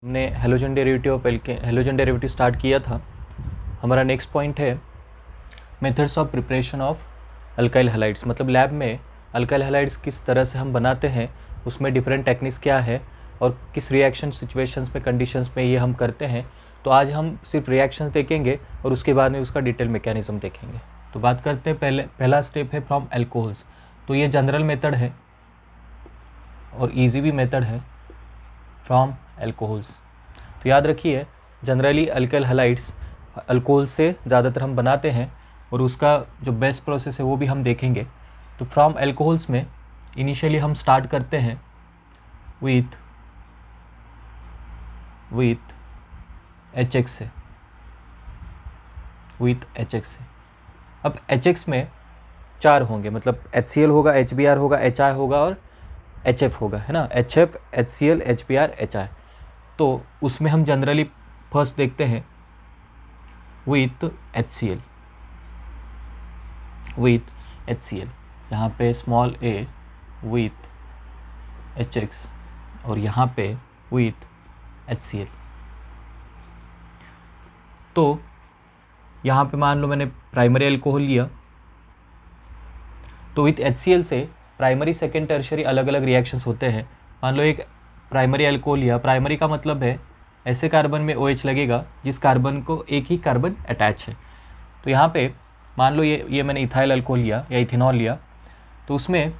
हमने halogen derivative start किया था। हमारा नेक्स्ट पॉइंट है methods of preparation of alkyl halides. मतलब लैब में अल्काइल हैलाइड्स किस तरह से हम बनाते हैं, उसमें डिफरेंट टेक्निक्स क्या है और किस रिएक्शन सिचुएशंस में, कंडीशंस में ये हम करते हैं। तो आज हम सिर्फ रिएक्शंस देखेंगे और उसके बाद में उसका डिटेल मैकेनिज्म देखेंगे। तो बात करते हैं, पहला स्टेप है फ्रॉम एल्कोहल्स। तो ये जनरल मेथड है और ईजी भी मेथड है फ्रॉम एल्कोहल्स। तो याद रखिए, जनरली अल्काइल हैलाइड्स अल्कोहल से ज़्यादातर हम बनाते हैं और उसका जो बेस्ट प्रोसेस है वो भी हम देखेंगे। तो फ्रॉम एल्कोहल्स में इनिशियली हम स्टार्ट करते हैं विथ HX से, अब HX में चार होंगे, मतलब HCl होगा, HBr होगा, HI होगा और HF होगा, है ना। HF, HCl, HBr, HI। तो उसमें हम जनरली फर्स्ट देखते हैं विथ HCl, यहाँ पे स्मॉल a विथ HX और यहाँ पे विथ HCl। तो यहाँ पे मान लो मैंने प्राइमरी अल्कोहल लिया, तो विथ HCl से प्राइमरी, सेकेंड, टर्शियरी अलग अलग रिएक्शंस होते हैं। मान लो एक प्राइमरी अल्कोहल लिया, प्राइमरी का मतलब है ऐसे कार्बन में OH लगेगा जिस कार्बन को एक ही कार्बन अटैच है। तो यहाँ पे मान लो ये मैंने इथाइल अल्कोहल लिया या इथेनॉल लिया, तो उसमें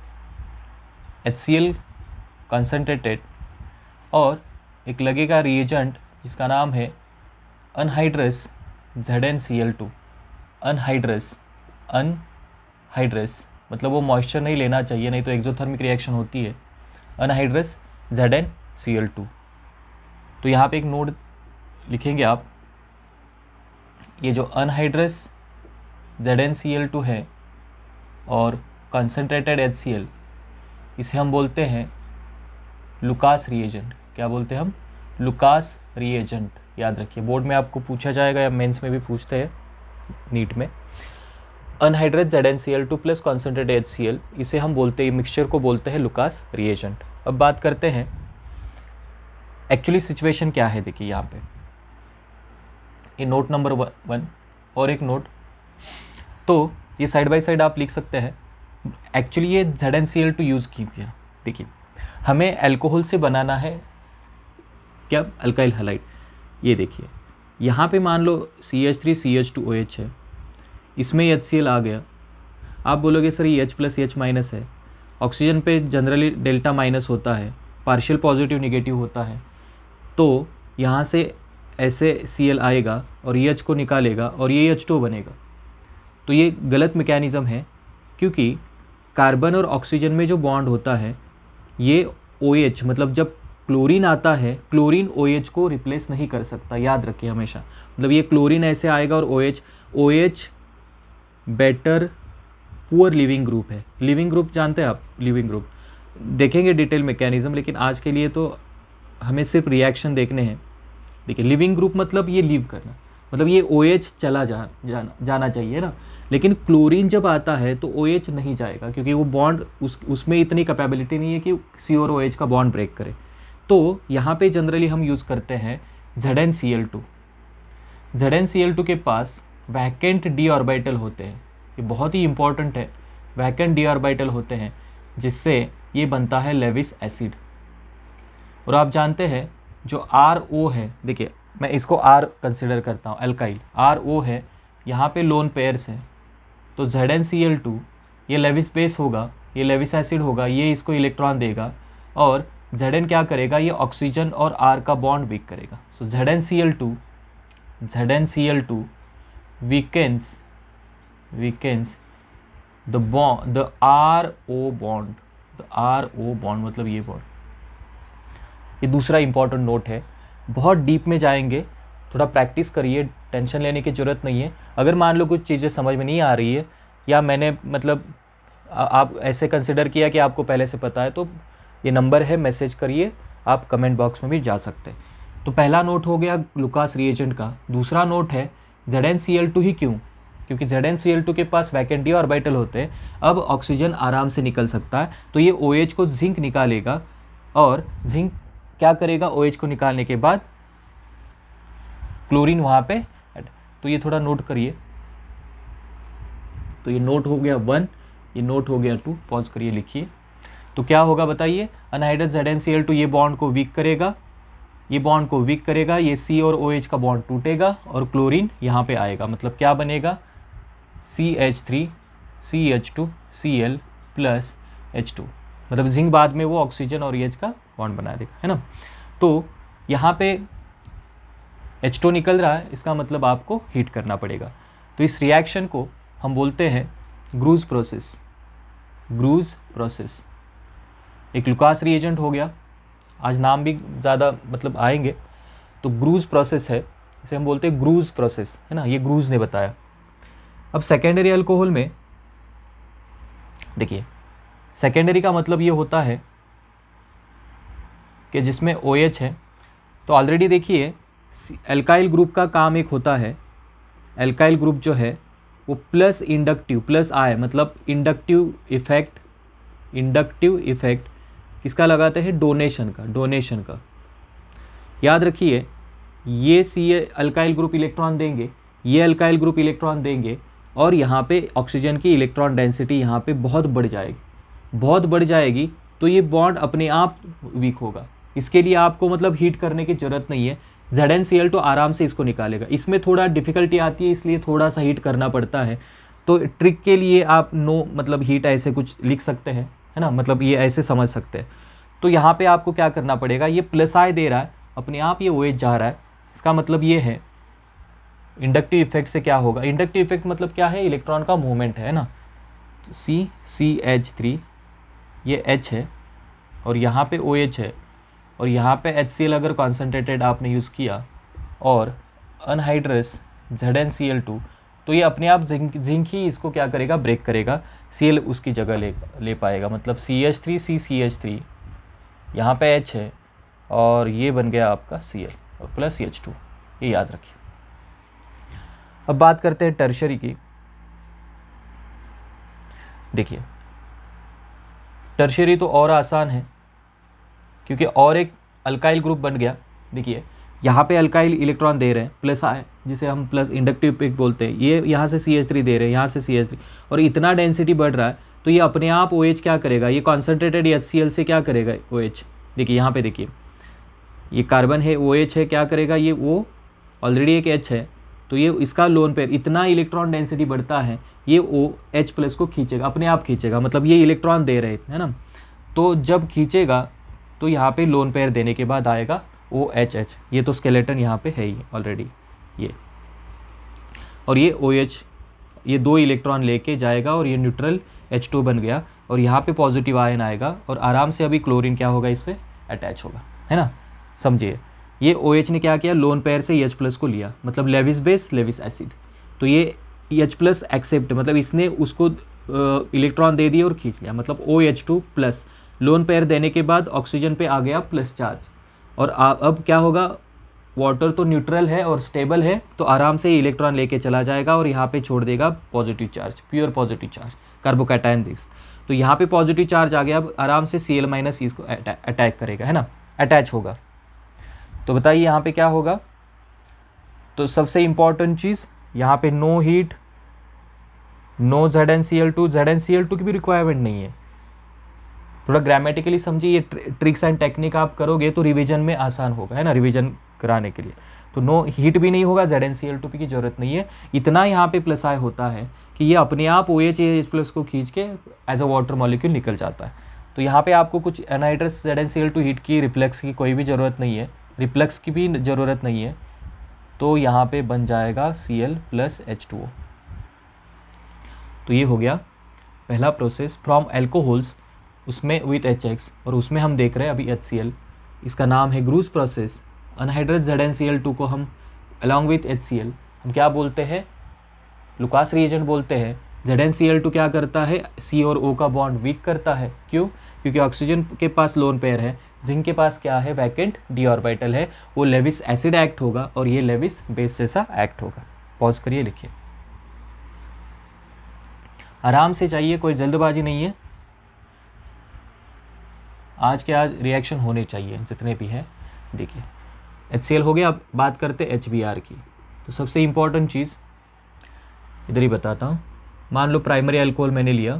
HCl कंसनट्रेटेड और एक लगेगा रिएजेंट जिसका नाम है अनहाइड्रस ZnCl2। अनहाइड्रस मतलब वो मॉइस्चर नहीं लेना चाहिए, नहीं तो एक्सोथर्मिक रिएक्शन होती है। Anhydrous ZnCl2। तो यहाँ पे एक नोट लिखेंगे आप, ये जो अनहाइड्रस ZnCl2 है और कंसनट्रेटेड HCl, इसे हम बोलते हैं लुकास रिएजेंट। क्या बोलते हैं हम? Lucas reagent. याद रखिए, बोर्ड में आपको पूछा जाएगा या मेंस में भी पूछते हैं, नीट में। Anhydrous ZnCl2 plus concentrated HCl, इसे हम बोलते हैं, मिक्सचर को बोलते हैं लुकास रिएजेंट। अब बात करते हैं एक्चुअली सिचुएशन क्या है। देखिए यहाँ पे ये नोट नंबर 1 और एक नोट, तो ये साइड बाय साइड आप लिख सकते हैं। एक्चुअली ये ZnCl2 यूज़ क्यों किया? देखिए, हमें अल्कोहल से बनाना है क्या? Alkyl halide. ये देखिए यहाँ पे मान लो CH3CH2OH है, इसमें HCl आ गया। आप बोलोगे सर ये H प्लस H माइनस है। ऑक्सीजन पे जनरली डेल्टा माइनस होता है, पार्शियल पॉजिटिव निगेटिव होता है। तो यहाँ से ऐसे Cl आएगा और ये H को निकालेगा और ये H2 बनेगा। तो ये गलत मैकेनिज़्म है, क्योंकि कार्बन और ऑक्सीजन में जो बॉन्ड होता है ये OH, मतलब जब क्लोरीन आता है, क्लोरीन OH को रिप्लेस नहीं कर सकता। याद रखिए हमेशा, मतलब ये क्लोरीन ऐसे आएगा और OH better poor leaving group है। लिविंग ग्रुप जानते हैं आप? लिविंग ग्रुप देखेंगे डिटेल मैकेनिज्म, लेकिन आज के लिए तो हमें सिर्फ रिएक्शन देखने हैं। देखिए, लिविंग ग्रुप मतलब ये लीव करना, मतलब ये OH चला जाना चाहिए ना। लेकिन क्लोरीन जब आता है तो OH नहीं जाएगा, क्योंकि वो बॉन्ड उसमें इतनी कैपेबिलिटी नहीं है कि C और OH का बॉन्ड ब्रेक करे। तो यहाँ पे जनरली हम यूज़ करते हैं ZnCl2। ZnCl2 के पास वैकेंट d ऑर्बिटल होते हैं, ये बहुत ही इंपॉर्टेंट है। वैकेंट d ऑर्बिटल होते हैं जिससे ये बनता है लेविस एसिड। और आप जानते हैं जो RO है, देखिए मैं इसको R कंसिडर करता हूँ, अल्काइल RO है, यहाँ पे लोन पेयर्स है। तो ZnCl2 ये लेविस बेस होगा, ये लेविस एसिड होगा, ये इसको इलेक्ट्रॉन देगा और Zn क्या करेगा? ये ऑक्सीजन और R का बॉन्ड वीक करेगा। सो ZnCl2 weakens the RO bond, मतलब ये बॉन्ड। ये दूसरा इंपॉर्टेंट नोट है, बहुत डीप में जाएंगे, थोड़ा प्रैक्टिस करिए, टेंशन लेने की ज़रूरत नहीं है। अगर मान लो कुछ चीज़ें समझ में नहीं आ रही है, या मैंने मतलब आप ऐसे कंसिडर किया कि आपको पहले से पता है, तो ये नंबर है, मैसेज करिए, आप कमेंट बॉक्स में भी जा सकते हैं। तो पहला नोट हो गया लुकास रिएजेंट का। दूसरा नोट है ZnCl2 ही क्यों? क्योंकि ZnCl2 के पास वैकेंट d ऑर्बिटल होते हैं। अब ऑक्सीजन आराम से निकल सकता है, तो ये OH को जिंक निकालेगा और जिंक क्या करेगा, OH को निकालने के बाद क्लोरीन वहाँ पे, तो ये थोड़ा नोट करिए। तो ये नोट हो गया 1, ये नोट हो गया 2, पॉज करिए लिखिए। तो क्या होगा बताइए, अनहाइड्रस ZnCl2 ये बॉन्ड को वीक करेगा, ये बॉन्ड को वीक करेगा, ये C और OH का बॉन्ड टूटेगा और क्लोरीन यहाँ पे आएगा। मतलब क्या बनेगा, CH3 CH2 Cl plus H2। मतलब जिंक बाद में वो ऑक्सीजन और OH का बॉन्ड बना देगा, है ना। तो यहाँ पे H2 निकल रहा है, इसका मतलब आपको हीट करना पड़ेगा। तो इस रिएक्शन को हम बोलते हैं ग्रूज प्रोसेस। ग्रूज प्रोसेस एक लुकास रिएजेंट हो गया, आज नाम भी ज़्यादा मतलब आएंगे। तो ग्रूज प्रोसेस है, इसे हम बोलते हैं ग्रूज प्रोसेस, है ना, ये ग्रूज ने बताया। अब सेकेंडरी अल्कोहल में देखिए, सेकेंडरी का मतलब ये होता है कि जिसमें OH है। तो ऑलरेडी देखिए एल्काइल ग्रुप का काम एक होता है, एल्काइल ग्रुप जो है वो प्लस इंडक्टिव, प्लस I मतलब इंडक्टिव इफेक्ट किसका लगाते हैं, डोनेशन का। याद रखिए ये सी अल्काइल ग्रुप इलेक्ट्रॉन देंगे, ये अल्काइल ग्रुप इलेक्ट्रॉन देंगे और यहाँ पे ऑक्सीजन की इलेक्ट्रॉन डेंसिटी यहाँ पे बहुत बढ़ जाएगी, तो ये बॉन्ड अपने आप वीक होगा। इसके लिए आपको मतलब हीट करने की ज़रूरत नहीं है, ZnCl2 आराम से इसको निकालेगा। इसमें थोड़ा डिफ़िकल्टी आती है, इसलिए थोड़ा सा हीट करना पड़ता है। तो ट्रिक के लिए आप नो मतलब हीट ऐसे कुछ लिख सकते हैं, है ना, मतलब ये ऐसे समझ सकते हैं। तो यहाँ पे आपको क्या करना पड़ेगा, ये प्लस I दे रहा है, अपने आप ये OH जा रहा है, इसका मतलब ये है इंडक्टिव इफेक्ट से क्या होगा। इंडक्टिव इफेक्ट मतलब क्या है, इलेक्ट्रॉन का मूवमेंट है ना। तो CH3 ये H है और यहाँ पे OH है और यहाँ पे HCl अगर कॉन्सेंट्रेटेड आपने यूज़ किया और अनहाइड्रस ZnCl2, तो ये अपने आप जिंक ही इसको क्या करेगा, ब्रेक करेगा, Cl उसकी जगह ले पाएगा। मतलब CH3 CCH3 यहाँ पे H है और ये बन गया आपका Cl और प्लस CH2, ये याद रखिए। अब बात करते हैं टर्शरी की। देखिए टर्शरी तो और आसान है, क्योंकि और एक अल्काइल ग्रुप बन गया। देखिए यहाँ पे अल्काइल इलेक्ट्रॉन दे रहे हैं प्लस I, जिसे हम प्लस इंडक्टिव इफेक्ट बोलते हैं। ये यहाँ से CH3 दे रहे हैं, यहाँ से CH3, और इतना डेंसिटी बढ़ रहा है, तो ये अपने आप OH क्या करेगा, ये कॉन्सेंट्रेटेड HCl से क्या करेगा OH। देखिए यहाँ पे देखिए ये कार्बन है, OH है, क्या करेगा ये, वो ऑलरेडी एक H है, तो ये इसका लोन पेयर, इतना इलेक्ट्रॉन डेंसिटी बढ़ता है, ये OH प्लस को खींचेगा, अपने आप खींचेगा। मतलब ये इलेक्ट्रॉन दे रहे हैं, है ना, तो जब खींचेगा तो यहाँ पे लोन पेयर देने के बाद आएगा OHH। ये तो स्केलेटन यहाँ पे है ही ऑलरेडी ये, और ये OH ये 2 इलेक्ट्रॉन लेके जाएगा और ये न्यूट्रल H2 बन गया और यहाँ पे पॉजिटिव आयन आएगा और आराम से अभी क्लोरीन क्या होगा, इस पर अटैच होगा, है ना। समझिए ये OH ने क्या किया, लोन पेयर से H प्लस को लिया, मतलब लेविस बेस लेविस एसिड। तो ये H प्लस एक्सेप्ट, मतलब इसने उसको इलेक्ट्रॉन दे दिए और खींच लिया, मतलब OH2 प्लस लोन पेयर देने के बाद ऑक्सीजन पे आ गया प्लस चार्ज। और अब क्या होगा, वाटर तो न्यूट्रल है और स्टेबल है, तो आराम से इलेक्ट्रॉन लेके चला जाएगा और यहाँ पे छोड़ देगा positive charge, pure positive charge, carbocation this. तो यहाँ पे पॉजिटिव चार्ज आ गया, अब आराम से Cl माइनस इसको अटैक करेगा, है ना, अटैच होगा। तो बताइए यहाँ पे क्या होगा। तो सबसे इम्पॉर्टेंट चीज़ यहाँ पे नो हीट, नो ZnCl2 की भी रिक्वायरमेंट नहीं है। थोड़ा ग्रामेटिकली समझिए, ये ट्रिक्स एंड टेक्निक आप करोगे तो रिवीजन में आसान होगा, है ना, रिवीजन कराने के लिए। तो नो हीट भी नहीं होगा, ZnCl2 की ज़रूरत नहीं है। इतना यहाँ पे प्लस I होता है कि ये अपने आप OH प्लस को खींच के एज अ वाटर मॉलिक्यूल निकल जाता है। तो यहाँ पे आपको कुछ एनहाइड्रस ZnCl2 हीट की रिफ्लेक्स की कोई भी ज़रूरत नहीं है, रिफ्लेक्स की भी ज़रूरत नहीं है। तो यहाँ पे बन जाएगा Cl प्लस H2O। तो ये हो गया पहला प्रोसेस फ्रॉम एल्कोहल्स, उसमें विथ HX, और उसमें हम देख रहे हैं अभी HCl, इसका नाम है ग्रूज प्रोसेस। अनहाइड्रस ZnCl2 को हम अलॉन्ग विथ HCl हम क्या बोलते हैं, लुकास रिएजेंट बोलते हैं। ZnCl2 क्या करता है, C और O का बॉन्ड वीक करता है। क्यों, क्योंकि ऑक्सीजन के पास लोन पेयर है, जिंक के पास क्या है, वैकेंट d ऑर्बिटल है, वो लेविस एसिड एक्ट होगा और ये लेविस बेस जैसा एक्ट होगा। पॉज करिए, लिखिए, आराम से चाहिए, कोई जल्दबाजी नहीं है, आज के आज रिएक्शन होने चाहिए जितने भी हैं। देखिए HCl हो गया। अब बात करते हैं HBr की। तो सबसे इम्पॉर्टेंट चीज़ इधर ही बताता हूँ। मान लो प्राइमरी अल्कोहल मैंने लिया,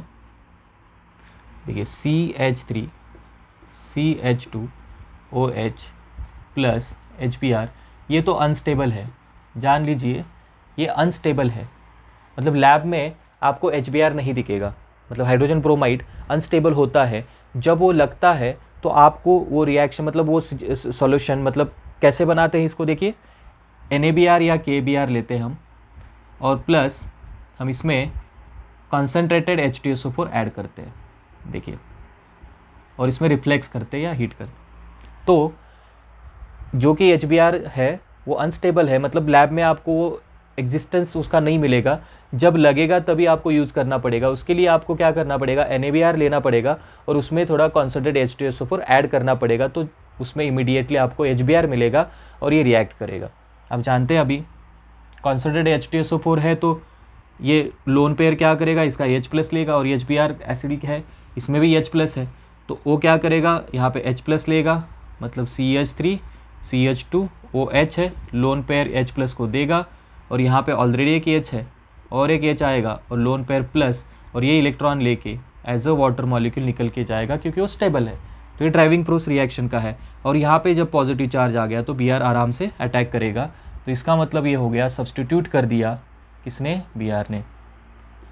देखिए CH3 CH2OH प्लस HBr, ये तो अनस्टेबल है, जान लीजिए ये अनस्टेबल है। मतलब लैब में आपको HBr नहीं दिखेगा, मतलब हाइड्रोजन ब्रोमाइड अनस्टेबल होता है। जब वो लगता है तो आपको वो रिएक्शन, मतलब वो सॉल्यूशन, मतलब कैसे बनाते हैं इसको देखिए, NaBr या KBr लेते हैं हम, और प्लस हम इसमें कॉन्सेंट्रेटेड H2SO4 ऐड करते हैं, देखिए, और इसमें रिफ्लेक्स करते हैं या हीट करते हैं। तो जो कि HBr है वो अनस्टेबल है, मतलब लैब में आपको एग्जिस्टेंस उसका नहीं मिलेगा। जब लगेगा तभी आपको यूज़ करना पड़ेगा। उसके लिए आपको क्या करना पड़ेगा, NaBr लेना पड़ेगा और उसमें थोड़ा कॉन्सेंट्रेटेड H2SO4 ऐड करना पड़ेगा, तो उसमें इमीडिएटली आपको HBr मिलेगा और ये रिएक्ट करेगा। अब जानते हैं अभी कॉन्सेंट्रेटेड H2SO4 है तो ये लोन पेयर क्या करेगा, इसका H+ लेगा, और HBr एसिडिक है, इसमें भी H+ है, तो वो क्या करेगा, यहाँ पे H+ लेगा, मतलब CH3 CH2OH है, लोन पेयर H+ को देगा, और यहाँ पे ऑलरेडी एक H है और एक H आएगा और लोन पेयर प्लस, और ये इलेक्ट्रॉन लेके एज अ वाटर मॉलिक्यूल निकल के जाएगा क्योंकि वो स्टेबल है। तो ये ड्राइविंग फोर्स रिएक्शन का है। और यहाँ पे जब पॉजिटिव चार्ज आ गया तो Br आराम से अटैक करेगा। तो इसका मतलब ये हो गया, सब्सटीट्यूट कर दिया किसने, Br ने,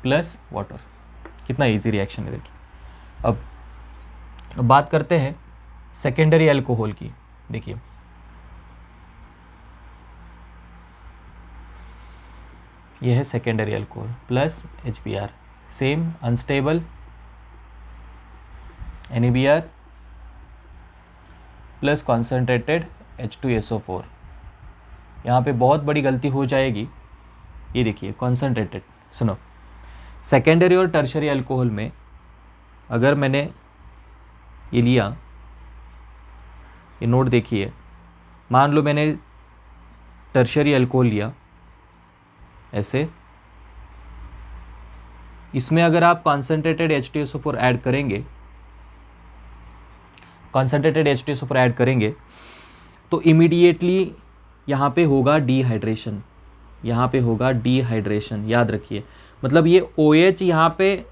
प्लस वाटर। कितना इजी रिएक्शन है देखिए। अब बात करते हैं सेकेंडरी अल्कोहल की। देखिए यह है secondary alcohol plus HBr, same unstable NaBr plus concentrated H2SO4। यहाँ पे बहुत बड़ी गलती हो जाएगी, ये देखिए कॉन्सेंट्रेटेड। सुनो, सेकेंडरी और टर्शरी अल्कोहल में अगर मैंने ये लिया, ये नोट देखिए, मान लो मैंने टर्शरी अल्कोहल लिया ऐसे, इसमें अगर आप कॉन्सेंट्रेटेड H2SO4 ऐड करेंगे, कॉन्सेंट्रेटेड H2SO4 ऐड करेंगे तो इमीडिएटली यहाँ पे होगा डिहाइड्रेशन, यहाँ पे होगा डिहाइड्रेशन, याद रखिए। मतलब ये OH यहाँ पे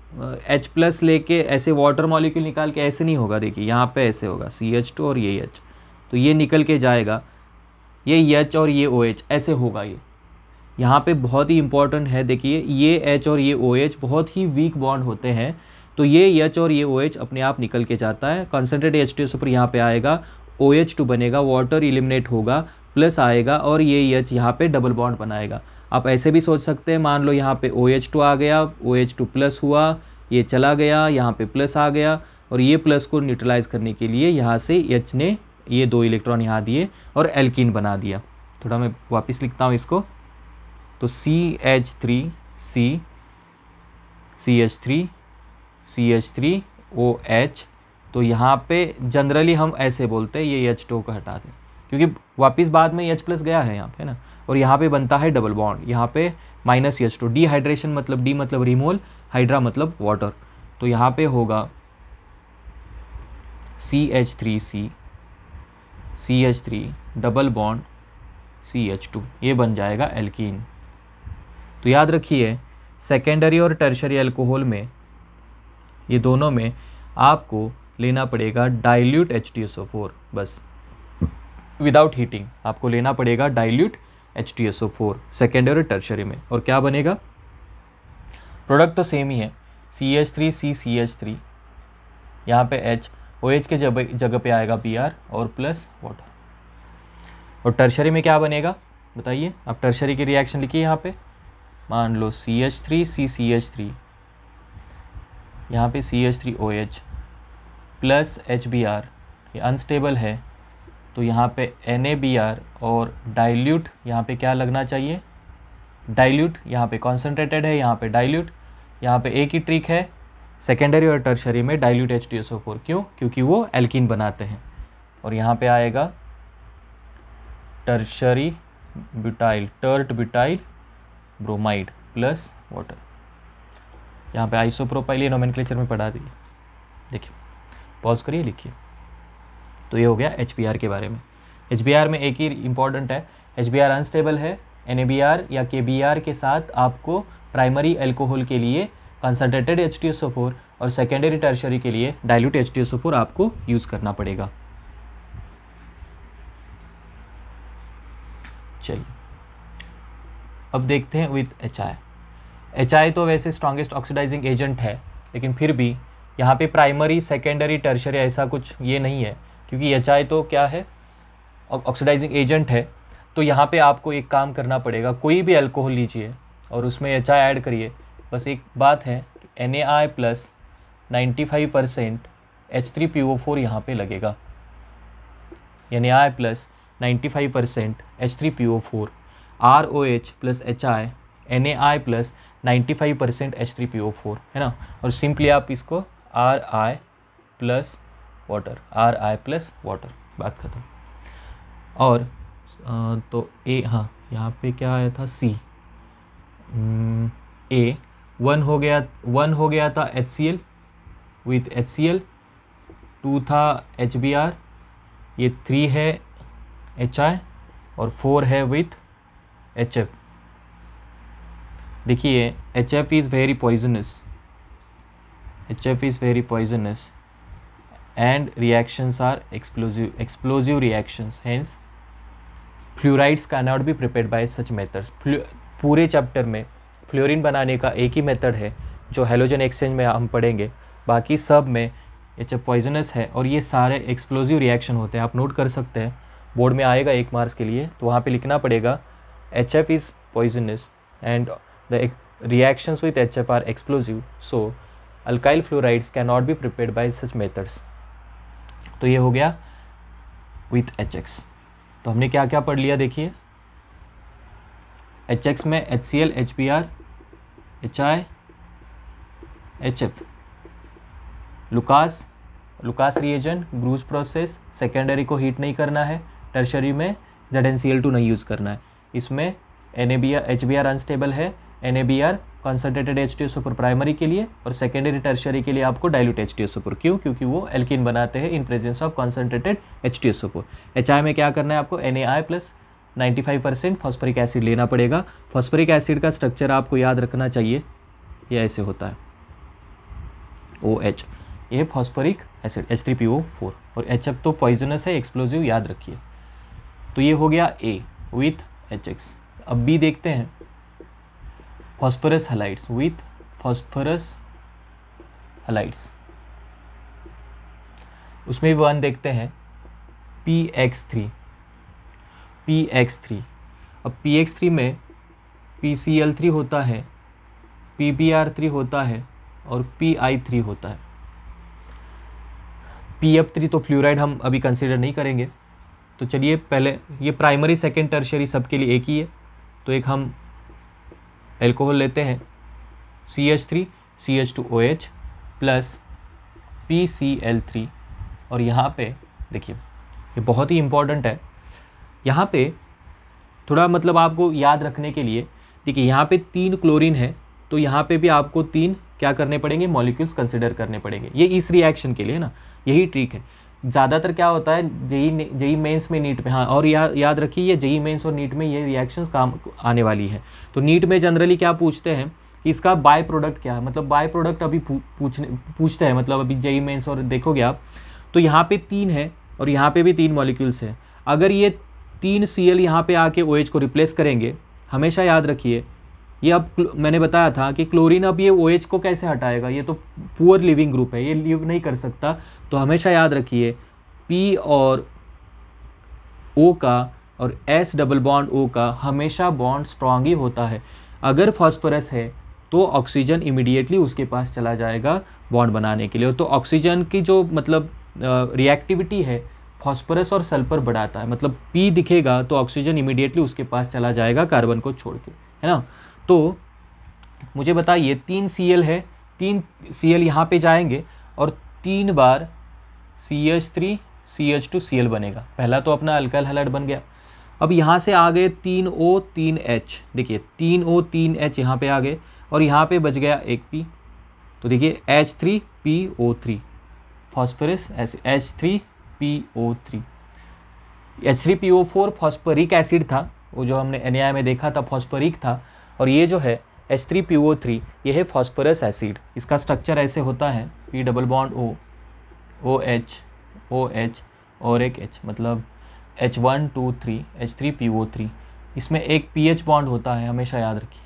H+ लेके ऐसे वाटर मॉलिक्यूल निकाल के ऐसे नहीं होगा, देखिए यहाँ पे ऐसे होगा CH2 और ये H, तो ये निकल के जाएगा, ये H और ये OH ऐसे होगा। ये यहाँ पे बहुत ही इंपॉर्टेंट है, देखिए ये H और ये OH बहुत ही वीक बॉन्ड होते हैं, तो ये H और ये OH अपने आप निकल के जाता है। कॉन्सेंट्रेटेड H2SO4 यहाँ पे आएगा, OH2 बनेगा, वाटर एलिमिनेट होगा, प्लस आएगा, और ये H यहाँ पे डबल बॉन्ड बनाएगा। आप ऐसे भी सोच सकते हैं, मान लो यहाँ पे OH2 आ गया, OH2 प्लस हुआ, ये चला गया, यहाँ पे प्लस आ गया, और ये प्लस को न्यूट्रलाइज करने के लिए यहाँ से H ने ये 2 इलेक्ट्रॉन यहाँ दिए और एल्कीन बना दिया। थोड़ा मैं वापस लिखता हूँ इसको, तो CH3C CH3 CH3OH, तो यहाँ पे जनरली हम ऐसे बोलते हैं, ये H2 को हटा दें क्योंकि वापस बाद में H+ गया है यहाँ पे ना, और यहाँ पे बनता है डबल बॉन्ड, यहाँ पे -H2, डिहाइड्रेशन मतलब डी मतलब रिमोल, हाइड्रा मतलब वाटर, तो यहाँ पे होगा CH3C CH3 double bond CH2, ये बन जाएगा एल्कीन। तो याद रखिए सेकेंडरी और टर्शरी अल्कोहल में, ये दोनों में आपको लेना पड़ेगा डाइल्यूट H2SO4, बस विदाउट हीटिंग आपको लेना पड़ेगा डाइल्यूट H2SO4 सेकेंडरी और टर्शरी में। और क्या बनेगा, प्रोडक्ट तो सेम ही है, CH3C CH3, यहाँ पे H, OH के जगह पे आएगा Br और प्लस वाटर। और टर्शरी में क्या बनेगा बताइए, अब टर्शरी की रिएक्शन लिखिए यहाँ पे, मान लो CH3C CH3, यहाँ पे CH3OH प्लस HBr, ये अनस्टेबल है, तो यहाँ पे NaBr और डाइल्यूट, यहाँ पे क्या लगना चाहिए, डाइल्यूट, यहाँ पे कॉन्सेंट्रेटेड है, यहाँ पे डाइल्यूट। यहाँ पे एक ही ट्रिक है सेकेंडरी और टर्शरी में डाइल्यूट H2SO4, क्यों, क्योंकि वो एल्कीन बनाते हैं। और यहाँ पे आएगा tertiary butyl, tert butyl bromide plus water. यहाँ पे आइसोप्रोपाइल, ये नोमेनक्लेचर में पढ़ा दिए, देखिए पॉज करिए लिखिए। तो ये हो गया HBr के बारे में। HBr में एक ही इंपॉर्टेंट है, HBr अनस्टेबल है। NaBr या KBr के साथ आपको प्राइमरी एल्कोहल के लिए कंसनट्रेटेड H2SO4 और सेकेंडरी टर्शरी के लिए डाइल्यूट H2SO4 आपको यूज़ करना पड़ेगा। चलिए अब देखते हैं विथ HI। HI तो वैसे स्ट्रॉन्गेस्ट ऑक्सीडाइजिंग एजेंट है, लेकिन फिर भी यहाँ पे प्राइमरी सेकेंडरी टर्शरी ऐसा कुछ ये नहीं है, क्योंकि HI तो क्या है, ऑक्सीडाइजिंग एजेंट है। तो यहाँ पे आपको एक काम करना पड़ेगा, कोई भी अल्कोहल लीजिए और उसमें HI ऐड करिए। बस एक बात है कि NaI प्लस 95% H3PO4 यहाँ पे लगेगा। NaI plus 95% H3PO4, ROH plus HI, NaI plus 95% H3PO4 है ना। और सिंपली आप इसको RI plus water, RI plus water, बात खत्म। और तो ए, हाँ यहाँ पे क्या आया था, C, A 1 हो गया था HCl विथ HCl, 2 था HBr, ये 3 है HI और 4 है विथ HF। देखिए HF is very poisonous, HF is very poisonous and reactions are explosive reactions, hence fluorides cannot be prepared by such methods। पूरे चैप्टर में फ्लोरीन बनाने का एक ही मेथड है जो हेलोजन एक्सचेंज में हम पढ़ेंगे, बाकी सब में HF पॉइजनस है और ये सारे एक्सप्लोजिव रिएक्शन होते हैं। आप नोट कर सकते हैं, बोर्ड में आएगा 1 मार्क्स के लिए, तो वहाँ पे लिखना पड़ेगा HF is poisonous and the reactions with HF are explosive, so alkyl fluorides cannot be prepared by such methods। तो ये हो गया विथ HX। तो हमने क्या क्या पढ़ लिया, देखिए HX में HCl, HBr, HI, HF, Lucas reagent, Groves process, secondary को हीट नहीं करना है, टर्शरी में ZnCl2 नहीं यूज़ करना है। इसमें HBr अनस्टेबल है, NaBr कंसनट्रेटेड H2SO4 प्राइमरी के लिए और सेकेंडरी टर्शरी के लिए आपको डाइल्यूट H2SO4। क्यों? क्योंकि वो एल्कीन बनाते हैं in presence of concentrated H2SO4। HI में क्या करना है आपको, NaI प्लस 95% फॉस्फोरिक एसिड लेना पड़ेगा। फॉस्फोरिक एसिड का स्ट्रक्चर आपको याद रखना चाहिए, ये ऐसे होता है OH, ये फॉस्फोरिक एसिड H3PO4, और HF तो पॉइजनस है, एक्सप्लोजिव, याद रखिए। तो ये हो गया A विथ HX। अब B देखते हैं, phosphorus halides with phosphorus halides. उसमें भी 1 देखते हैं, PX3। अब PX3 में PCl3 होता है, PBr3 होता है और PI3 होता है। PF3 तो फ्लोराइड हम अभी कंसिडर नहीं करेंगे। तो चलिए पहले ये प्राइमरी सेकेंड टर्शरी सबके लिए एक ही है। तो एक हम एल्कोहल लेते हैं, CH3 CH2OH प्लस PCl3, और यहाँ पे देखिए ये बहुत ही इम्पॉर्टेंट है। यहाँ पे थोड़ा मतलब आपको याद रखने के लिए, देखिए यहाँ पे 3 क्लोरीन है, तो यहाँ पे भी आपको 3 क्या करने पड़ेंगे, मॉलिक्यूल्स कंसिडर करने पड़ेंगे। ये इस रिएक्शन के लिए ना, यही ट्रिक है। ज़्यादातर क्या होता है जेई मेंस में, नीट में, हाँ, और याद रखिए ये जेई मेंस और नीट में ये रिएक्शंस काम आने वाली है। तो नीट में जनरली क्या पूछते हैं कि इसका बाय प्रोडक्ट क्या है, मतलब बाय प्रोडक्ट अभी पूछते हैं, मतलब अभी जेई मेंस और देखोगे आप, तो यहाँ पे 3 है और यहाँ पे भी 3 मॉलिक्यूल्स हैं। अगर ये 3 Cl यहाँ पे आके OH को रिप्लेस करेंगे, हमेशा याद रखिए ये, अब मैंने बताया था कि क्लोरीन अब ये OH को कैसे हटाएगा, ये तो पुअर लिविंग ग्रुप है, ये लिव नहीं कर सकता। तो हमेशा याद रखिए P और O का और S डबल बॉन्ड O का हमेशा बॉन्ड स्ट्रांग ही होता है। अगर फॉस्फोरस है तो ऑक्सीजन इमीडिएटली उसके पास चला जाएगा बॉन्ड बनाने के लिए। तो ऑक्सीजन की जो मतलब रिएक्टिविटी है फॉस्फोरस और सल्फर बढ़ाता है, मतलब P दिखेगा तो ऑक्सीजन इमीडिएटली उसके पास चला जाएगा कार्बन को छोड़ के, है ना। तो मुझे बताइए 3 Cl है, 3 Cl यहाँ पे जाएंगे और 3 बार CH3 CH2 Cl बनेगा। पहला तो अपना अल्काइल हैलाइड बन गया। अब यहाँ से आ गए 3O 3H, देखिए 3O 3H यहाँ पे आ गए और यहाँ पे बच गया एक P। तो देखिए H3PO3 फॉस्फोरस ऐसे H3 H3PO3। H3PO4 phosphoric acid था, वो जो हमने NaI में देखा था फॉस्फोरिक था, और ये जो है H3PO3 ये है फॉस्फोरस एसिड। इसका स्ट्रक्चर ऐसे होता है P double bond O, OH OH और एक H, मतलब H1 2 3 H3PO3। इसमें एक pH बॉन्ड होता है, हमेशा याद रखिए।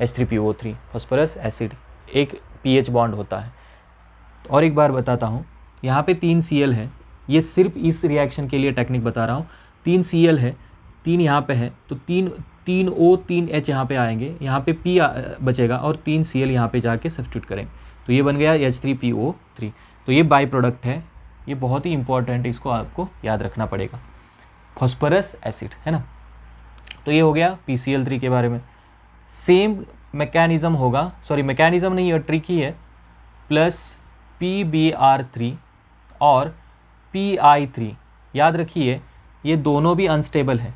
H3PO3 फॉस्फोरस एसिड, एक pH बॉन्ड होता है। और एक बार बताता हूँ, यहाँ पे 3 Cl है, ये सिर्फ इस रिएक्शन के लिए टेक्निक बता रहा हूँ। 3 Cl है, 3 यहाँ पे है, तो 3 O 3 H यहाँ पे आएंगे, यहाँ पे P बचेगा और 3 Cl यहाँ पे जाके सब्स्टिट्यूट करेंगे, तो ये बन गया H3PO3। तो ये बाई प्रोडक्ट है, ये बहुत ही इंपॉर्टेंट है, इसको आपको याद रखना पड़ेगा, फॉस्फोरस एसिड है ना। तो ये हो गया PCl3 के बारे में। सेम मैकेनिज़्म होगा, सॉरी मैकेनिज़्म नहीं है, ट्रिक ही है, प्लस PBr3 और PI3। याद रखिए ये दोनों भी अनस्टेबल है,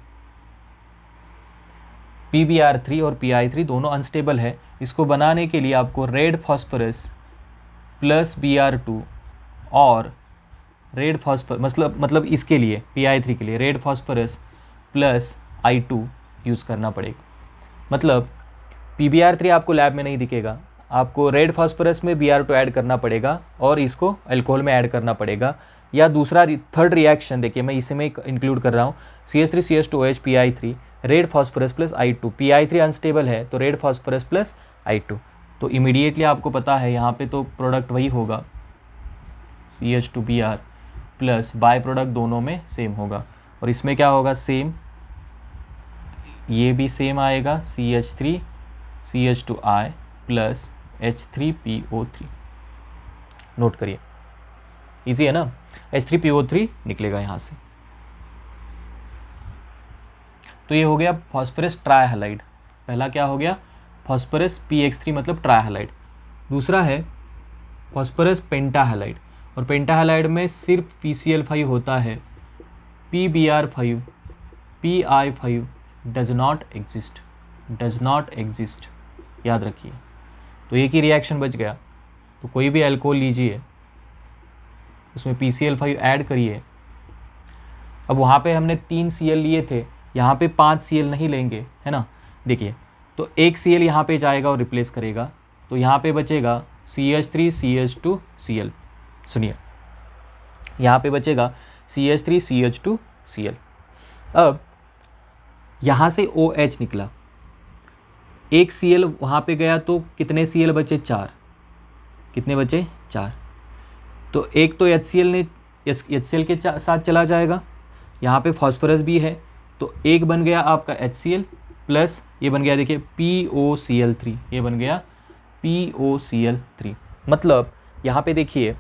PBr3 और PI3 दोनों अनस्टेबल है। इसको बनाने के लिए आपको रेड फॉस्फोरस प्लस Br2 और रेड फॉस्फोरस मतलब इसके लिए PI3 के लिए red phosphorus plus I2 use करना पड़ेगा। मतलब PBr3 आपको लैब में नहीं दिखेगा, आपको रेड फॉस्फोरस में Br2 ऐड करना पड़ेगा और इसको अल्कोहल में ऐड करना पड़ेगा। या दूसरा थर्ड रिएक्शन देखिए, मैं इसी में इंक्लूड कर रहा हूँ, CH3CH2OH PI3 red phosphorus plus I2। PI3 unstable है तो रेड फॉस्फोरस प्लस I2, तो इमीडिएटली आपको पता है यहाँ पे तो प्रोडक्ट वही होगा CH2Br प्लस बाय प्रोडक्ट दोनों में सेम होगा। और इसमें क्या होगा, सेम, ये भी सेम आएगा CH3CH2I प्लस H3PO3। नोट करिए, इजी है ना, H3PO3 निकलेगा यहाँ से। तो ये हो गया फॉस्फोरस ट्राइहैलाइड। पहला क्या हो गया, फॉस्फोरस PX3 मतलब ट्राइहैलाइड। दूसरा है फॉस्फोरस पेंटाहैलाइड, और पेंटाहैलाइड में सिर्फ PCl5 होता है, PBr5 PI5 does not exist, याद रखिए। तो एक ही रिएक्शन बच गया, तो कोई भी अल्कोहल लीजिए उसमें PCl5 ऐड करिए। अब वहाँ पे हमने 3 Cl लिए थे, यहाँ पे 5 Cl नहीं लेंगे, है ना। देखिए तो एक Cl यहाँ पे जाएगा और रिप्लेस करेगा, तो यहाँ पे बचेगा CH3CH2Cl। सुनिए, यहाँ पे बचेगा CH3CH2Cl। अब यहाँ से OH निकला, एक Cl वहाँ पे गया तो कितने Cl बचे, 4। कितने बचे, 4। तो एक तो HCl के साथ चला जाएगा, यहाँ पे फॉस्फोरस भी है, तो एक बन गया आपका HCl प्लस ये बन गया देखिए POCl3, ये बन गया POCl3। मतलब यहाँ पे देखिए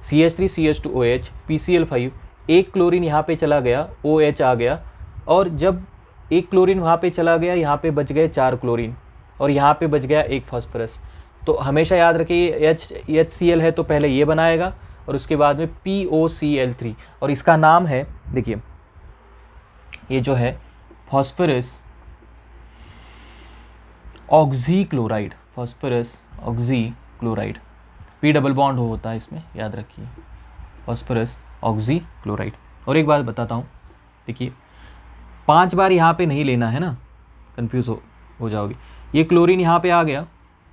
CH3CH2OH PCl5, एक क्लोरीन यहाँ पे चला गया, OH आ गया, और जब एक क्लोरीन वहाँ पे चला गया, यहाँ पे बच गए 4 क्लोरीन और यहाँ पे बच गया एक फॉस्फोरस। तो हमेशा याद रखिए HCl है तो पहले ये बनाएगा और उसके बाद में POCl3, और इसका नाम है, देखिए ये जो है phosphorus oxychloride, phosphorus oxychloride, P double bond होता है इसमें, याद रखिए, फॉस्फोरस ऑक्सीक्लोराइड। और एक बात बताता हूँ, देखिए 5 बार यहाँ पे नहीं लेना है ना, कंफ्यूज हो जाओगे। ये क्लोरीन यहाँ पे आ गया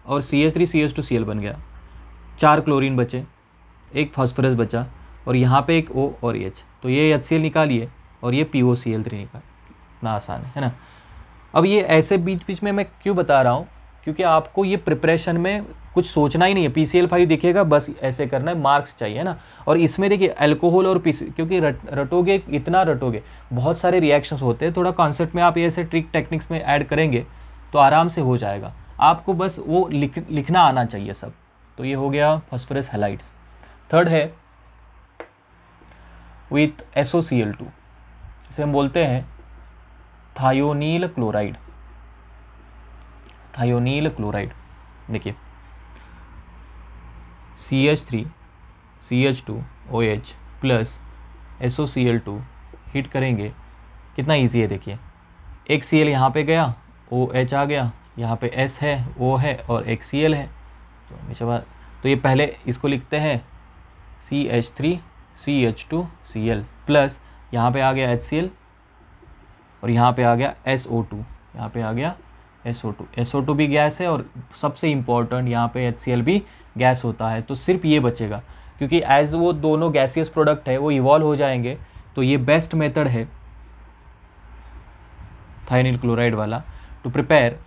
और CH3CH2Cl बन गया, 4 क्लोरीन बचे, एक फॉस्फोरस बचा, और यहाँ पे एक O और H, तो ये HCl निकालिए और ये POCl3 निकालिए, इतना आसान है ना। अब ये ऐसे बीच बीच में मैं क्यों बता रहा हूँ, क्योंकि आपको ये प्रिपरेशन में कुछ सोचना ही नहीं है, PCl5 दिखेगा बस ऐसे करना है, मार्क्स चाहिए ना। और इसमें देखिए अल्कोहल और क्योंकि रटोगे, इतना रटोगे, बहुत सारे रिएक्शंस होते हैं, थोड़ा कॉन्सेप्ट में आप ये ऐसे ट्रिक टेक्निक्स में ऐड करेंगे तो आराम से हो जाएगा, आपको बस वो लिखना आना चाहिए सब। तो ये हो गया फॉस्फोरस हैलाइड्स। थर्ड है विथ SOCl2, इसे हम बोलते हैं थायोनील क्लोराइड। थायोनील क्लोराइड, देखिए CH3CH2OH प्लस SOCl2 हिट करेंगे, कितना इजी है। देखिए एक Cl यहाँ पे गया, OH आ गया, यहाँ पे S है, O है और एक Cl है, तो ये पहले इसको लिखते हैं CH2Cl प्लस यहाँ पे आ गया HCl और यहाँ पे आ गया SO2, यहाँ पे आ गया SO2। SO2 भी गैस है और सबसे इम्पॉर्टेंट यहाँ पे HCl भी गैस होता है। तो सिर्फ ये बचेगा, क्योंकि एज वो दोनों गैसियस प्रोडक्ट है वो इवॉल्व हो जाएंगे। तो ये बेस्ट मेथड है थायोनील क्लोराइड वाला टू प्रिपेयर,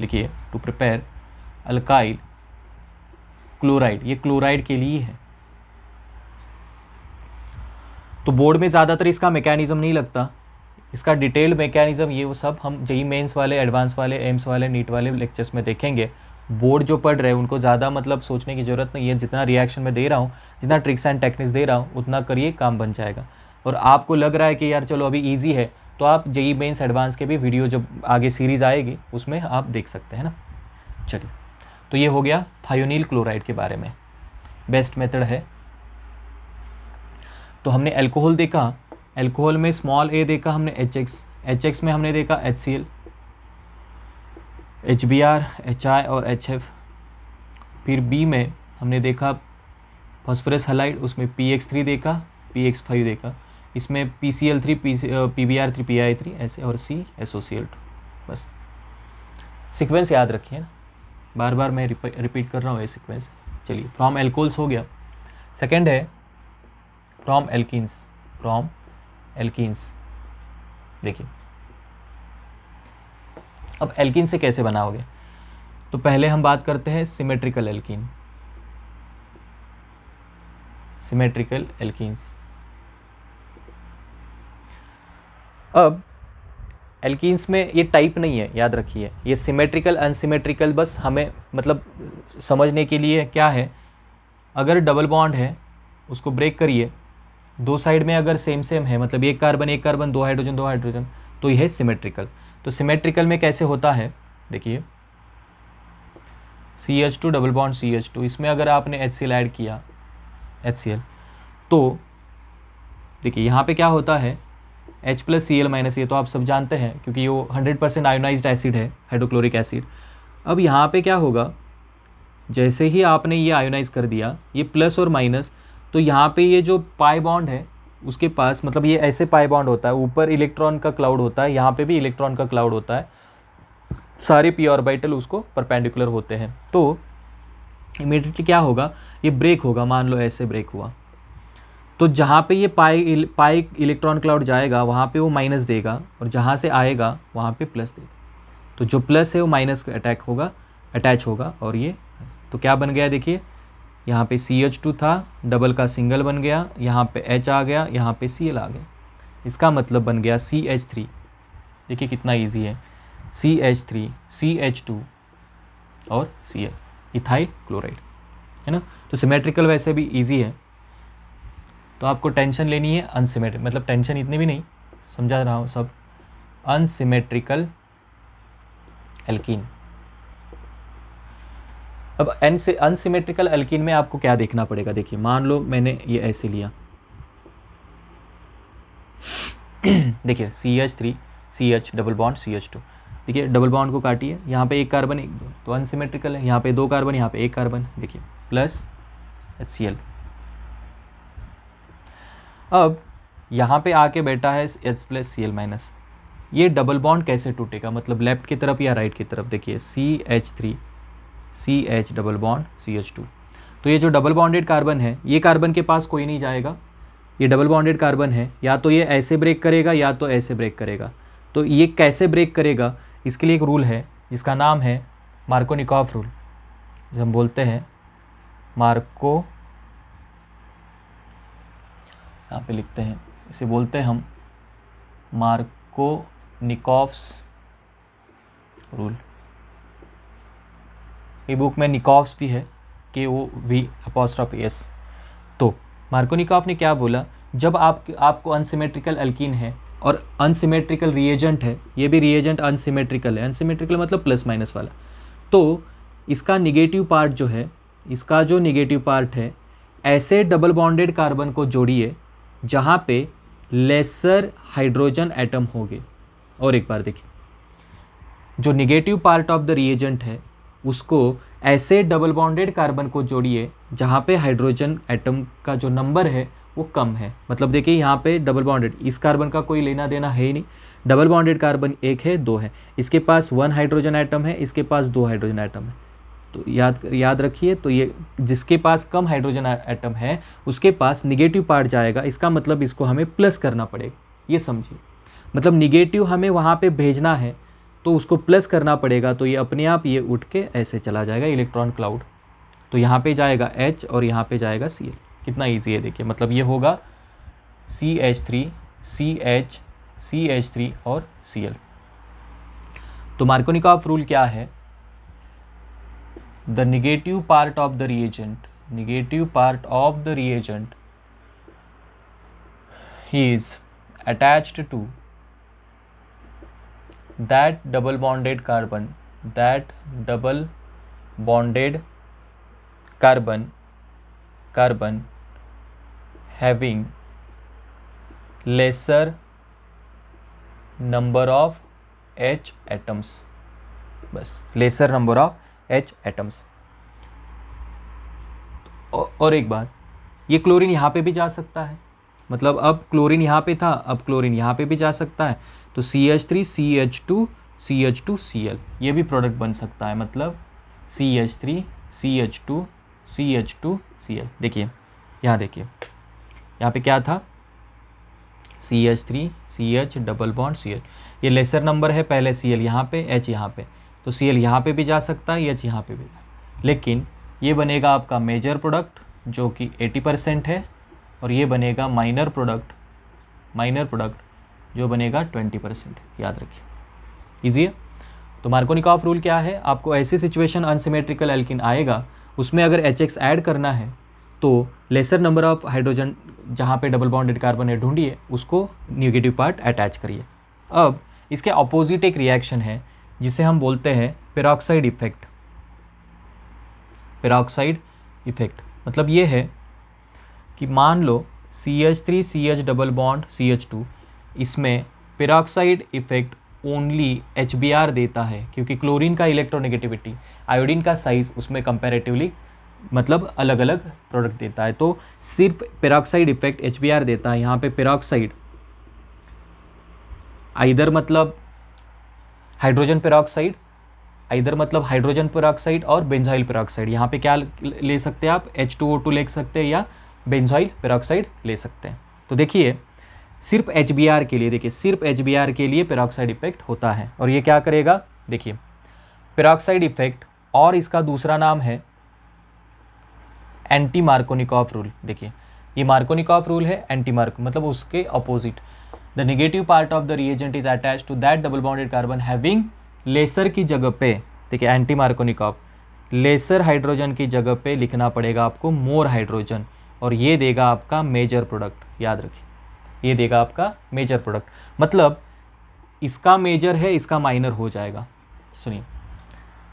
लिखिए टू प्रिपेयर अल्काइल क्लोराइड। ये क्लोराइड के लिए है। तो बोर्ड में ज़्यादातर इसका मैकेनिज्म नहीं लगता, इसका डिटेल मैकेनिज्म ये वो सब हम जेई मेंस वाले, एडवांस वाले, एम्स वाले, नीट वाले लेक्चर्स में देखेंगे। बोर्ड जो पढ़ रहे हैं उनको ज़्यादा मतलब सोचने की ज़रूरत नहीं है। जितना रिएक्शन में दे रहा हूँ, जितना ट्रिक्स एंड टेक्निक्स दे रहा हूँ, उतना करिए, काम बन जाएगा। और आपको लग रहा है कि यार चलो अभी ईजी है, तो आप जेई मेंस एडवांस के भी वीडियो जब आगे सीरीज़ आएगी उसमें आप देख सकते हैं ना। चलिए, तो ये हो गया थायोनील क्लोराइड के बारे में, बेस्ट मेथड है। तो हमने अल्कोहल देखा, अल्कोहल में स्मॉल a देखा हमने HX में हमने देखा HCl, HBr, HI और HF। फिर B में हमने देखा फॉस्फोरस हैलाइड, उसमें PX3 देखा, PX5 देखा, इसमें PCl3, PBr3, PI3 ऐसे, और C SOCl2। बस सीक्वेंस याद रखिए ना, बार बार मैं रिपीट कर रहा हूँ ये सीक्वेंस। चलिए, फ्रॉम एल्कोहल्स हो गया। सेकेंड है फ्रॉम एल्कीन्स, फ्रॉम एल्कीन्स। देखिए अब एल्कीन से कैसे बनाओगे, तो पहले हम बात करते हैं सिमेट्रिकल एल्कीन, सिमेट्रिकल एल्कीन्स। अब एल्कीन्स में ये टाइप नहीं है, याद रखिए, ये सिमेट्रिकल अनसिमेट्रिकल बस हमें मतलब समझने के लिए क्या है। अगर डबल बॉन्ड है उसको ब्रेक करिए, दो साइड में अगर सेम सेम है, मतलब एक कार्बन, दो हाइड्रोजन, तो यह है सिमेट्रिकल। तो सिमेट्रिकल में कैसे होता है, देखिए CH2 डबल बॉन्ड CH2, इसमें अगर आपने HCl ऐड किया, HCl, तो देखिए यहाँ पे क्या होता है H प्लस Cl-, ये तो आप सब जानते हैं क्योंकि वो 100% आयोनाइज्ड एसिड है, हाइड्रोक्लोरिक एसिड। अब यहाँ पे क्या होगा, जैसे ही आपने ये आयोनाइज कर दिया, ये प्लस और माइनस, तो यहाँ पे ये जो पाई बॉन्ड है उसके पास, मतलब ये ऐसे पाई बॉन्ड होता है, ऊपर इलेक्ट्रॉन का क्लाउड होता है, यहाँ पे भी इलेक्ट्रॉन का क्लाउड होता है, सारे p ऑर्बिटल उसको परपेंडिकुलर होते हैं। तो इमीडिएटली क्या होगा, ये ब्रेक होगा, मान लो ऐसे ब्रेक हुआ, तो जहाँ पे ये पाई इलेक्ट्रॉन क्लाउड जाएगा वहाँ पे वो माइनस देगा, और जहाँ से आएगा वहाँ पे प्लस देगा। तो जो प्लस है वो माइनस अटैच होगा, और ये तो क्या बन गया, देखिए यहाँ पे CH2 था, डबल का सिंगल बन गया, यहाँ पे H आ गया, यहाँ पे Cl आ गया। इसका मतलब बन गया CH3। देखिए कितना इजी है, CH3, CH2 और Cl, इथाइल क्लोराइड, है ना। तो सिमेट्रिकल वैसे भी इजी है, तो आपको टेंशन लेनी है अनसिमेट्रिक, मतलब टेंशन इतनी भी नहीं, समझा रहा हूँ सब, अनसिमेट्रिकल एल्कीन। अब अनसिमेट्रिकल एल्कीन में आपको क्या देखना पड़ेगा, देखिए मान लो मैंने ये ऐसे लिया, देखिए CH3 CH double bond CH2, देखिए डबल बॉन्ड को काटिए, यहाँ पे एक कार्बन एक दो, तो अनसिमेट्रिकल है, यहाँ पे दो कार्बन, यहाँ पे एक कार्बन, देखिए प्लस HCl। अब यहाँ पे आके बैठा है H प्लस Cl-, ये डबल बॉन्ड कैसे टूटेगा, मतलब लेफ्ट की तरफ या राइट की तरफ, देखिए CH3 CH double bond CH2, तो ये जो डबल बॉन्डेड कार्बन है, ये कार्बन के पास कोई नहीं जाएगा, ये डबल बॉन्डेड कार्बन है, या तो ये ऐसे ब्रेक करेगा या तो ऐसे ब्रेक करेगा। तो ये कैसे ब्रेक करेगा, इसके लिए एक रूल है जिसका नाम है मार्कोनिकॉफ रूल, जो हम बोलते हैं यहाँ पे लिखते हैं, इसे बोलते हैं हम मार्कोनिकॉफ्स रूल। ये बुक में निकॉफ्स भी है, KOV''S। तो मार्कोनिकॉफ ने क्या बोला, जब आपको अनसिमेट्रिकल एल्कीन है और अनसिमेट्रिकल रिएजेंट है, ये भी रिएजेंट अनसिमेट्रिकल है, अनसिमेट्रिकल मतलब प्लस माइनस वाला, तो इसका निगेटिव पार्ट जो है, इसका जो निगेटिव पार्ट है, ऐसे डबल बॉन्डेड कार्बन को जोड़िए जहाँ पे लेसर हाइड्रोजन एटम होंगे। और एक बार देखिए, जो negative part of the reagent है उसको ऐसे डबल बॉन्डेड कार्बन को जोड़िए जहाँ पे हाइड्रोजन एटम का जो नंबर है वो कम है। मतलब देखिए यहाँ पे डबल बॉन्डेड, इस कार्बन का कोई लेना देना है ही नहीं, डबल बॉन्डेड कार्बन एक है, दो है, इसके पास 1 हाइड्रोजन एटम है, इसके पास 2 हाइड्रोजन एटम है। तो याद रखिए, तो ये जिसके पास कम हाइड्रोजन एटम है उसके पास निगेटिव पार्ट जाएगा, इसका मतलब इसको हमें प्लस करना पड़ेगा, ये समझिए। मतलब निगेटिव हमें वहाँ पे भेजना है तो उसको प्लस करना पड़ेगा, तो ये अपने आप ये उठ के ऐसे चला जाएगा इलेक्ट्रॉन क्लाउड। तो यहाँ पे जाएगा H और यहाँ पे जाएगा Cl। कितना ईजी है देखिए, मतलब ये होगा CH3 CH CH3 और Cl। तो मार्कोनिकॉफ रूल क्या है? The negative part of the reagent is attached to that double bonded carbon having lesser number of H atoms। बस lesser number of H atoms। और एक बात, ये क्लोरीन यहाँ पे भी जा सकता है, मतलब अब क्लोरीन यहाँ पे था, अब क्लोरीन यहाँ पे भी जा सकता है। तो CH3 CH2 CH2 Cl ये भी प्रोडक्ट बन सकता है, मतलब CH3 CH2 CH2 Cl। देखिए यहाँ, देखिए यहाँ पे क्या था, CH3 CH double bond Cl, ये लेसर नंबर है, पहले Cl यहाँ पे, H यहाँ पे, तो Cl यहाँ पे भी जा सकता है, H यहाँ पे भी। लेकिन ये बनेगा आपका मेजर प्रोडक्ट जो कि 80% है, और ये बनेगा माइनर प्रोडक्ट जो बनेगा 20%। याद रखिए, ईजी है। तो मार्कोनिकॉफ रूल क्या है? आपको ऐसी सिचुएशन अनसिमेट्रिकल एल्किन आएगा, उसमें अगर HX ऐड करना है तो लेसर नंबर ऑफ हाइड्रोजन जहाँ पे डबल बॉन्डेड कार्बन है ढूंढिए, उसको नेगेटिव पार्ट अटैच करिए। अब इसके अपोजिट एक रिएक्शन है जिसे हम बोलते हैं पेरोक्साइड इफेक्ट। मतलब ये है कि मान लो CH3 CH double bond CH2, इसमें पेरोक्साइड इफेक्ट ओनली HBr देता है, क्योंकि क्लोरीन का इलेक्ट्रोनेगेटिविटी, आयोडीन का साइज उसमें कंपैरेटिवली मतलब अलग अलग प्रोडक्ट देता है, तो सिर्फ पेरोक्साइड इफेक्ट HBr देता है। यहाँ पे पेरोक्साइड आइदर मतलब हाइड्रोजन पेरोक्साइड और बेंजाइल पेरोक्साइड। यहाँ पे क्या ले सकते हैं आप, H2O2 ले सकते हैं या बेंजाइल पेरोक्साइड ले सकते हैं। तो देखिए सिर्फ HBr के लिए, देखिए सिर्फ HBr के लिए पेरोक्साइड इफेक्ट होता है। और ये क्या करेगा, देखिए पेरोक्साइड इफेक्ट, और इसका दूसरा नाम है एंटी मार्कोनिकॉफ रूल। देखिए ये मार्कोनिकॉफ रूल है, एंटी मार्को मतलब उसके opposite. The negative part of the reagent is attached to that double bonded carbon having lesser की जगह पे, देखिए एंटी मार्कोनिकॉफ, लेसर हाइड्रोजन की जगह पे लिखना पड़ेगा आपको मोर हाइड्रोजन, और ये देगा आपका मेजर प्रोडक्ट। याद रखिए, ये देगा आपका मेजर प्रोडक्ट, मतलब इसका मेजर है, इसका माइनर हो जाएगा। सुनिए,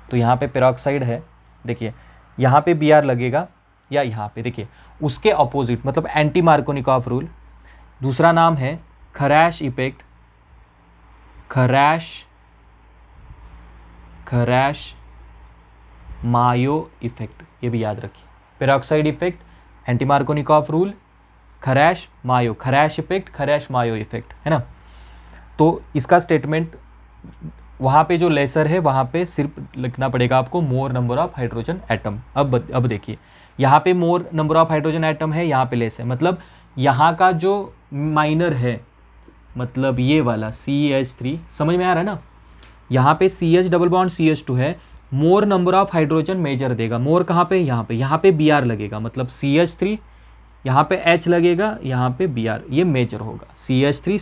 तो यहाँ पे पेरोक्साइड है, देखिए यहाँ पे Br लगेगा, या यहाँ पे देखिए उसके अपोजिट, मतलब एंटी मार्कोनिकॉफ रूल। दूसरा नाम है खरैश इफेक्ट, खरैश मायो इफेक्ट, ये भी याद रखिए। Peroxide effect, anti Markovnikov rule, Kharasch effect, Kharasch Mayo effect, है ना। तो इसका स्टेटमेंट, वहाँ पे जो लेसर है वहाँ पे सिर्फ लिखना पड़ेगा आपको मोर नंबर ऑफ हाइड्रोजन एटम। अब देखिए यहाँ पे मोर नंबर ऑफ हाइड्रोजन एटम है, यहाँ पे लेस है, मतलब यहाँ का जो माइनर है, मतलब ये वाला CH3, समझ में आ रहा है ना। यहाँ पे CH डबल बॉन्ड CH2 है, more number of hydrogen major देगा। मोर कहाँ पे, यहाँ पे Br लगेगा, मतलब CH3, यहाँ पे H लगेगा, यहाँ पे Br, ये मेजर होगा। CH3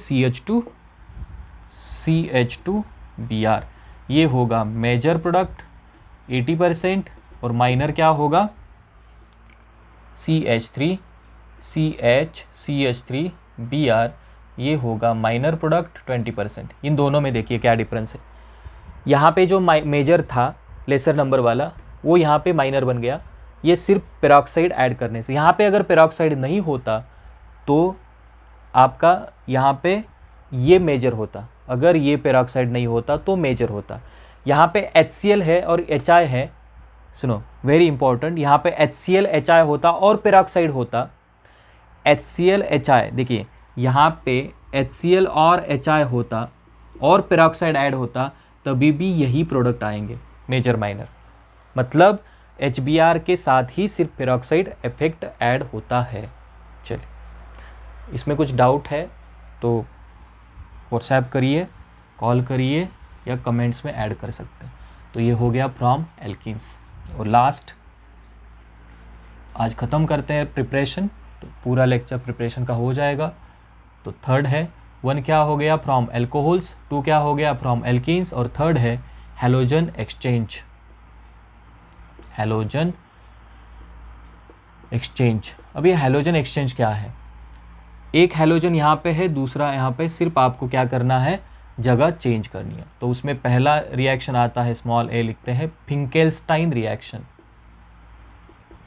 CH2 Br, ये होगा मेजर प्रोडक्ट 80%, और माइनर क्या होगा CH3 CH3 Br, ये होगा माइनर प्रोडक्ट 20%। इन दोनों में देखिए क्या डिफरेंस है, यहाँ पे जो मेजर था लेसर नंबर वाला, वो यहाँ पे माइनर बन गया, ये सिर्फ पेरोक्साइड ऐड करने से। यहाँ पे अगर पेरोक्साइड नहीं होता तो आपका यहाँ पे ये मेजर होता, अगर ये पेरोक्साइड नहीं होता तो मेजर होता। यहाँ पे HCl है और HI है, सुनो वेरी इंपॉर्टेंट, यहाँ पे HCl HI होता और पेरोक्साइड होता, HCl HI, देखिए यहाँ पे HCl और HI होता और पेरोक्साइड ऐड होता, तभी भी यही प्रोडक्ट आएंगे मेजर माइनर। मतलब HBr के साथ ही सिर्फ पेरोक्साइड इफेक्ट ऐड होता है। चलिए, इसमें कुछ डाउट है तो व्हाट्सएप करिए, कॉल करिए या कमेंट्स में ऐड कर सकते हैं। तो ये हो गया फ्रॉम एल्कीन्स। और लास्ट आज ख़त्म करते हैं प्रिपरेशन, तो पूरा लेक्चर प्रिपरेशन का हो जाएगा। तो थर्ड है 1 क्या हो गया फ्रॉम एल्कोहल्स, 2 क्या हो गया फ्रॉम एल्कीन्स, और थर्ड है हैलोजन एक्सचेंज। हैलोजन एक्सचेंज, अब ये हैलोजन एक्सचेंज क्या है? एक हैलोजन यहाँ पे है, दूसरा यहाँ पे, सिर्फ आपको क्या करना है, जगह चेंज करनी है। तो उसमें पहला रिएक्शन आता है, स्मॉल a लिखते हैं, फिंकेल्स्टाइन रिएक्शन।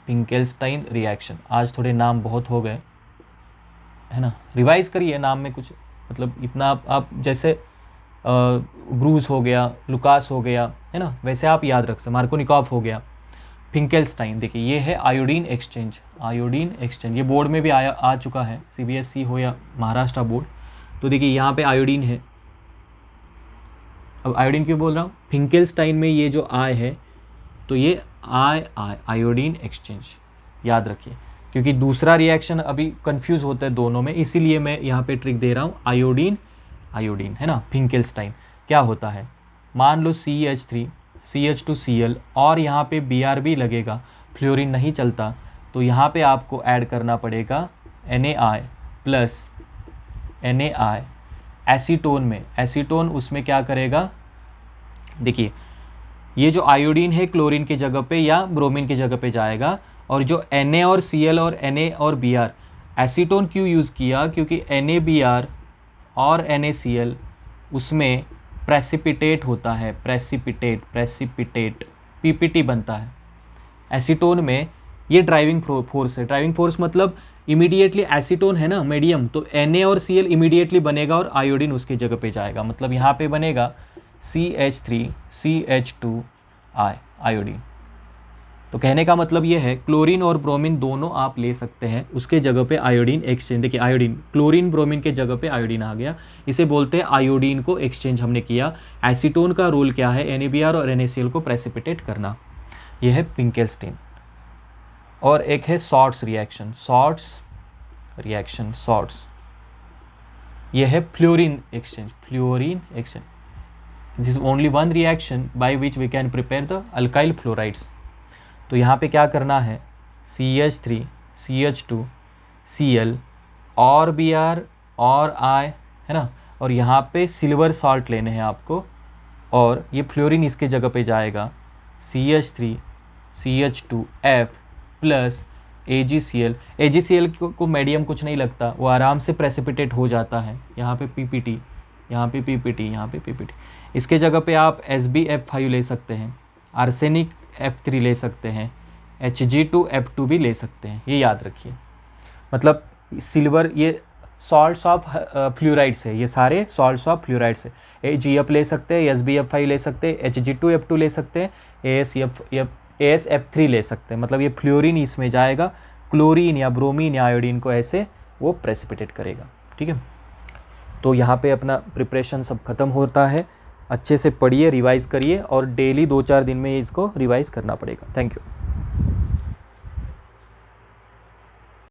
फिंकेल्स्टाइन रिएक्शन, आज थोड़े नाम बहुत हो गए है ना, रिवाइज करिए नाम में कुछ, मतलब इतना आप जैसे ब्रूज हो गया, लुकास हो गया है ना, वैसे आप याद रख सकते, मार्कोनिकॉफ हो गया, फिंकेल्स्टाइन। देखिए ये है आयोडीन एक्सचेंज। आयोडीन एक्सचेंज ये बोर्ड में भी आ चुका है, CBSE हो या महाराष्ट्र बोर्ड। तो देखिए यहाँ पे आयोडीन है। अब आयोडीन क्यों बोल रहा हूँ, फिंकेल्स्टाइन में ये जो आय है, तो ये आयोडीन एक्सचेंज याद रखिए, क्योंकि दूसरा रिएक्शन अभी कंफ्यूज होता है दोनों में, इसीलिए मैं यहाँ पे ट्रिक दे रहा हूँ। आयोडीन आयोडीन है ना, फिंकेल्स्टाइन क्या होता है, मान लो CH3 CH2Cl और यहाँ पे Br लगेगा, फ्लोरीन नहीं चलता, तो यहाँ पे आपको ऐड करना पड़ेगा NaI प्लस NaI। एसीटोन में, एसीटोन उसमें क्या करेगा, देखिए ये जो आयोडीन है क्लोरीन की जगह पे या ब्रोमीन की जगह पे जाएगा, और जो Na और Cl और Na और Br, एसीटोन क्यों यूज़ किया, क्योंकि NaBr और NaCl उसमें प्रेसिपिटेट होता है, प्रेसिपिटेट PPT बनता है। एसीटोन में ये ड्राइविंग फोर्स है, ड्राइविंग फोर्स मतलब इमीडिएटली एसीटोन है ना मीडियम, तो Na और Cl इमीडिएटली बनेगा और आयोडीन उसकी जगह पे जाएगा, मतलब यहाँ पे बनेगा CH3 CH2I आयोडीन। तो कहने का मतलब ये है क्लोरीन और ब्रोमीन दोनों आप ले सकते हैं, उसके जगह पे आयोडीन एक्सचेंज। देखिए आयोडीन, क्लोरीन ब्रोमीन के जगह पे आयोडीन आ गया, इसे बोलते हैं आयोडीन को एक्सचेंज हमने किया। एसीटोन का रूल क्या है, NaBr और NaCl को प्रेसिपिटेट करना, यह है फिंकेल्स्टाइन। और एक है Swarts reaction, Swarts reaction, Swarts यह है fluorine exchange, fluorine exchange. This is only one reaction by which we can prepare the alkyl fluorides. तो यहाँ पे क्या करना है, CH3 CH2 Cl और Br और I है ना, और यहाँ पे सिल्वर सॉल्ट लेने हैं आपको, और ये फ्लोरीन इसके जगह पे जाएगा, CH3 CH2F plus AgCl। AgCl को मीडियम कुछ नहीं लगता, वो आराम से प्रेसिपिटेट हो जाता है। यहाँ पे PPT, यहाँ पे PPT, यहाँ पे PPT। इसके जगह पे आप SbF5 ले सकते हैं, आर्सेनिक F3 ले सकते हैं, Hg2F2 भी ले सकते हैं, ये याद रखिए। मतलब सिल्वर ये सॉल्ट्स ऑफ फ्लोराइड्स है, ये सारे सॉल्ट्स ऑफ फ्लोराइड्स है। AgF ले सकते हैं, SbF5 ले सकते हैं, Hg2F2 ले सकते हैं, AsF3 ले सकते हैं। मतलब ये फ्लोरीन इसमें जाएगा, क्लोरीन या ब्रोमीन या आयोडीन को ऐसे वो प्रेसिपिटेट करेगा। ठीक है, तो यहाँ पे अपना प्रिपरेशन सब खत्म होता है। अच्छे से पढ़िए, रिवाइज़ करिए, और डेली 2-4 दिन में इसको रिवाइज़ करना पड़ेगा। Thank you.